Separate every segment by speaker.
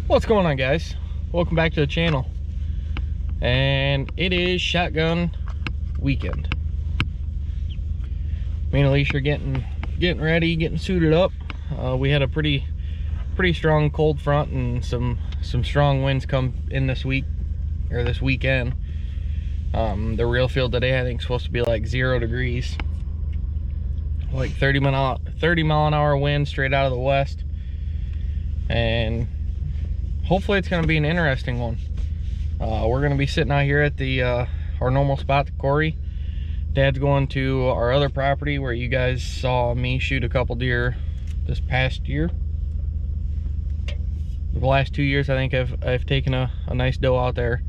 Speaker 1: What's going on, guys? Welcome back to the channel. And it is shotgun weekend. Me and Alicia are getting ready, getting suited up. We had a pretty strong cold front and some strong winds come in this week, or this weekend. The real field today I think is supposed to be like 0 degrees, like 30 mile an hour wind straight out of the west, and hopefully it's going to be an interesting one. We're going to be sitting out here at the our normal spot, the quarry. Dad's going to our other property where you guys saw me shoot a couple deer this past year. The last 2 years I think I've taken a nice doe out there.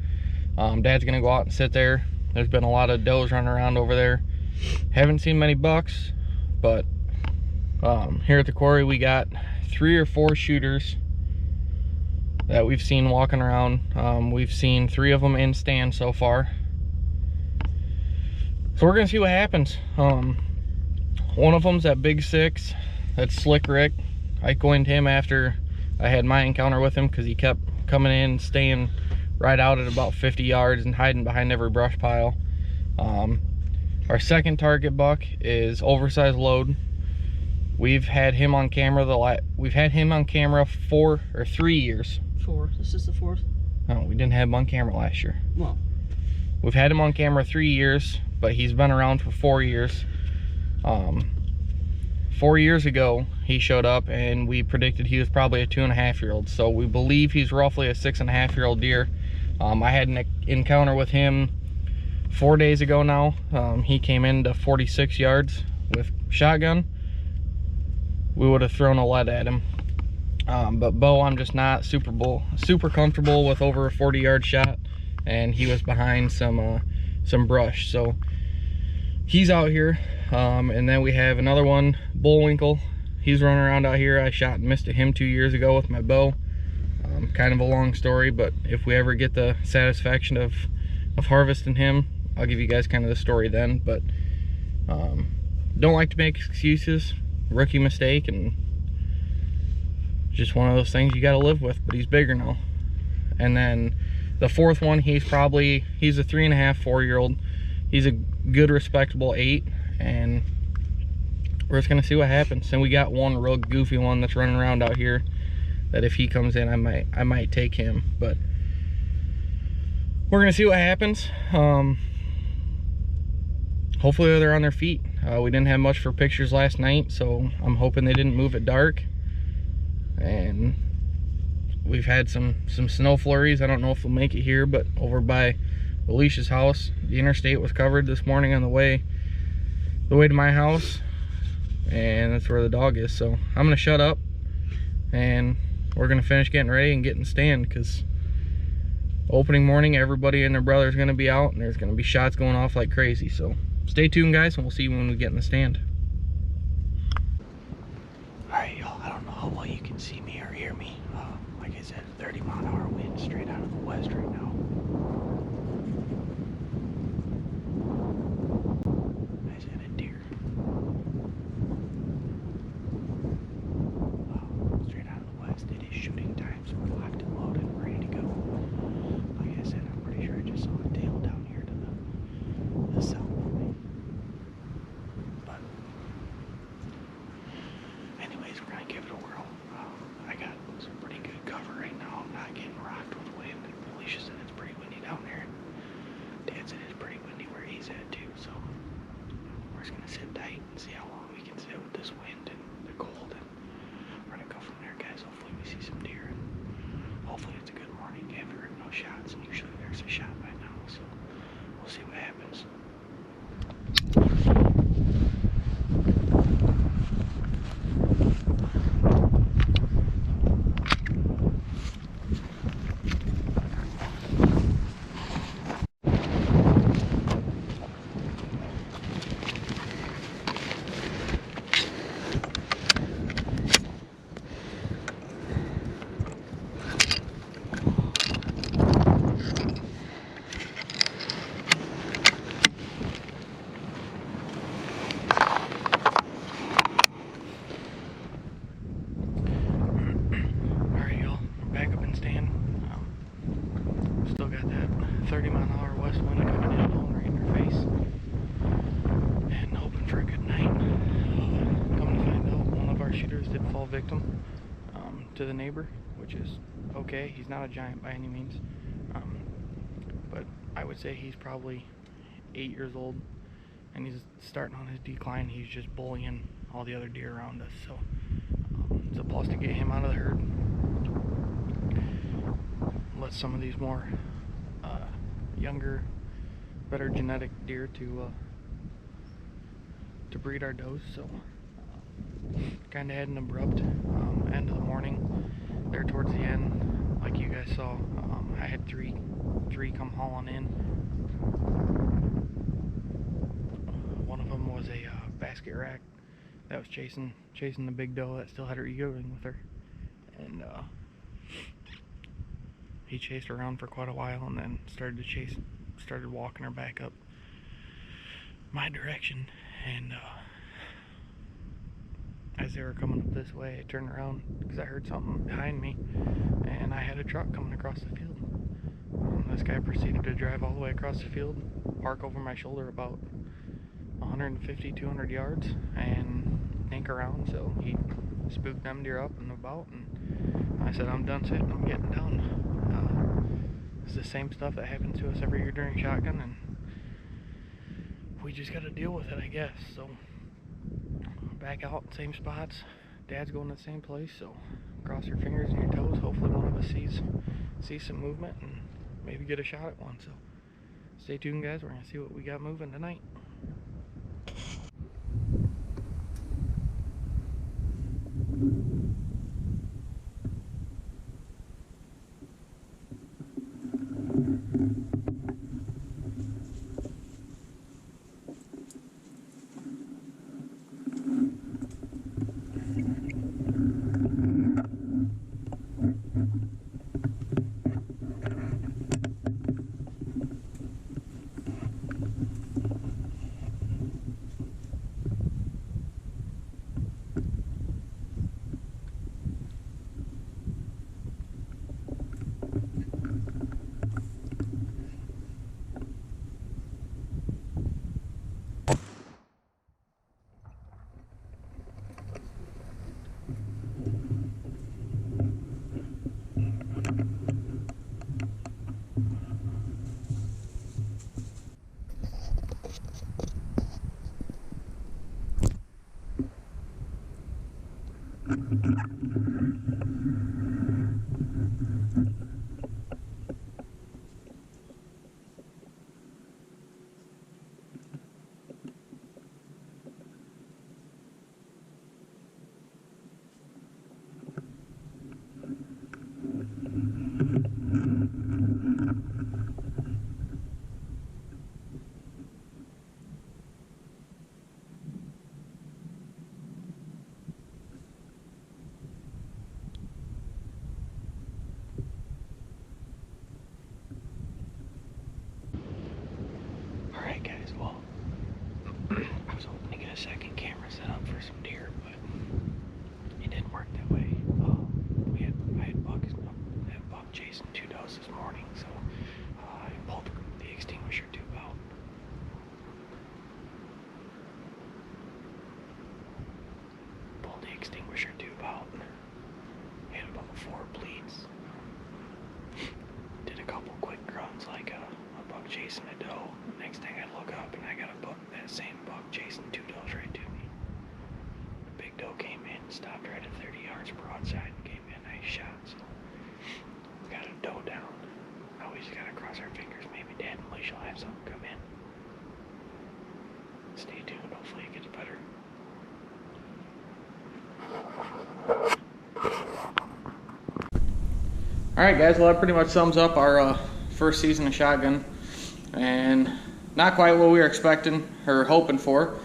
Speaker 1: Dad's going to go out and sit there. There's been a lot of does running around over there. Haven't seen many bucks, but here at the quarry we got 3 or 4 shooters that we've seen walking around. We've seen 3 of them in stand so far, so we're gonna see what happens. One of them's that big 6, that's Slick Rick. I coined him after I had my encounter with him because he kept coming in, staying right out at about 50 yards and hiding behind every brush pile. Our second target buck is Oversized Load. We've had him on camera 4 or 3 years.
Speaker 2: 4. This is the 4th.
Speaker 1: No, we didn't have him on camera last year.
Speaker 2: Well,
Speaker 1: we've had him on camera 3 years, but he's been around for 4 years. 4 years ago he showed up and we predicted he was probably a 2.5-year-old, so we believe he's roughly a 6.5-year-old deer. I had an encounter with him 4 days ago now. He came into 46 yards with shotgun. We would have thrown a lead at him, but bow I'm just not super comfortable with over a 40-yard shot, and he was behind some brush, so he's out here. And then we have another one, Bullwinkle. He's running around out here. I shot and missed at him 2 years ago with my bow. Kind of a long story, but if we ever get the satisfaction of harvesting him, I'll give you guys kind of the story then. But don't like to make excuses. Rookie mistake, and just one of those things you got to live with, but he's bigger now. And then the 4th one, he's a 3.5, 4-year-old. He's a good respectable 8, and we're just gonna see what happens. And we got one real goofy one that's running around out here that if he comes in I might take him, but we're gonna see what happens. Hopefully they're on their feet. We didn't have much for pictures last night, so I'm hoping they didn't move at dark. And we've had some snow flurries. I don't know if we'll make it here, but over by Alicia's house, the interstate was covered this morning on the way to my house, and that's where the dog is. So I'm gonna shut up and we're gonna finish getting ready and get in stand, because opening morning everybody and their brother is gonna be out and there's gonna be shots going off like crazy. So stay tuned, guys, and we'll see you when we get in the stand. Alright, y'all, I don't know how well you can see me or hear me. Like I said, 30 mile an hour wind straight out of the west right now. I said a deer. Straight out of the west. It is shooting time, so we're locked and loaded and ready to go. Like I said, I'm pretty sure I just saw a tail down here to the south of me. But anyways, we're gonna give it a whirl. I got some pretty good cover right now. I'm not getting rocked with wind. Alicia said it's pretty windy down there. Dad said it's pretty windy where he's at too, so we're just gonna sit tight and see how long we can sit with this wind and the cold, and we're gonna go from there, guys. Hopefully we see some deer, and hopefully it's a good morning. I haven't heard no shots, and usually there's a shot by now, so we'll see what happens. west wind coming in, blowing right in her face, and hoping for a good night. Come to find out, one of our shooters did fall victim to the neighbor, which is okay. He's not a giant by any means, but I would say he's probably 8 years old, and he's starting on his decline. He's just bullying all the other deer around us, so it's a plus to get him out of the herd. Let some of these more younger, better genetic deer to breed our does. So kind of had an abrupt end of the morning there towards the end. Like you guys saw, I had three come hauling in. One of them was a basket rack that was chasing the big doe that still had her yodeling with her, and he chased around for quite a while, and then started walking her back up my direction. And as they were coming up this way, I turned around because I heard something behind me, and I had a truck coming across the field. This guy proceeded to drive all the way across the field, park over my shoulder about 150-200 yards, and think around. So he spooked them deer up and about, and I said, I'm done sitting, I'm getting down. It's the same stuff that happens to us every year during shotgun, and we just got to deal with it, I guess. So back out, same spots. Dad's going to the same place, so cross your fingers and your toes. Hopefully one of us sees some movement and maybe get a shot at one. So stay tuned, guys. We're going to see what we got moving tonight. Alright guys, well, I was hoping to get a second camera set up for some deer, but it didn't work that way. I had buck chasing 2 does this morning, so I pulled the extinguisher tube out. Had about 4 bleeds. Did a couple quick grunts like a buck chasing a doe. Next thing I look up and I got that same buck chasing 2 does right to me. The big doe came in, stopped right at 30 yards broadside and gave me a nice shot. So we got a doe down. Now we just gotta cross our fingers. Maybe Dad and Alicia will have something come in. Stay tuned, hopefully it gets better. Alright guys, well that pretty much sums up our first season of shotgun, and not quite what we were expecting or hoping for,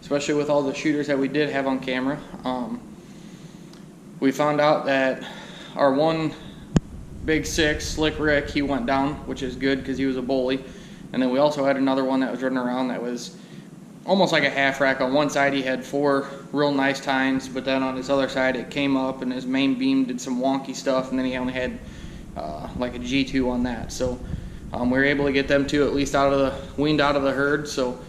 Speaker 1: especially with all the shooters that we did have on camera. We found out that our one big 6, Slick Rick, he went down, which is good because he was a bully, and then we also had another one that was running around that was almost like a half rack. On one side he had 4 real nice tines, but then on his other side it came up and his main beam did some wonky stuff, and then he only had like a G2 on that. So We were able to get them two at least weaned out of the herd, so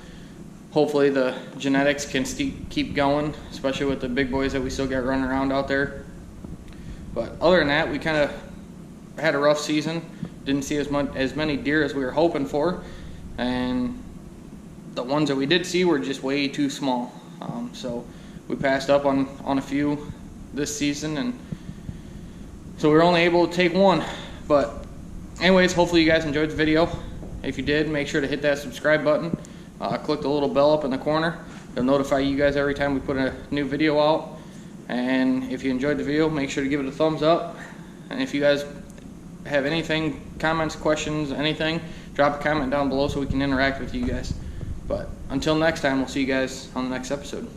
Speaker 1: hopefully the genetics can keep going, especially with the big boys that we still got running around out there. But other than that, we kind of had a rough season. Didn't see as many deer as we were hoping for, and the ones that we did see were just way too small. So we passed up on a few this season, and so we were only able to take one. But anyways, hopefully you guys enjoyed the video. If you did, make sure to hit that subscribe button. Click the little bell up in the corner. It'll notify you guys every time we put a new video out. And if you enjoyed the video, make sure to give it a thumbs up. And if you guys have anything, comments, questions, anything, drop a comment down below so we can interact with you guys. But until next time, we'll see you guys on the next episode.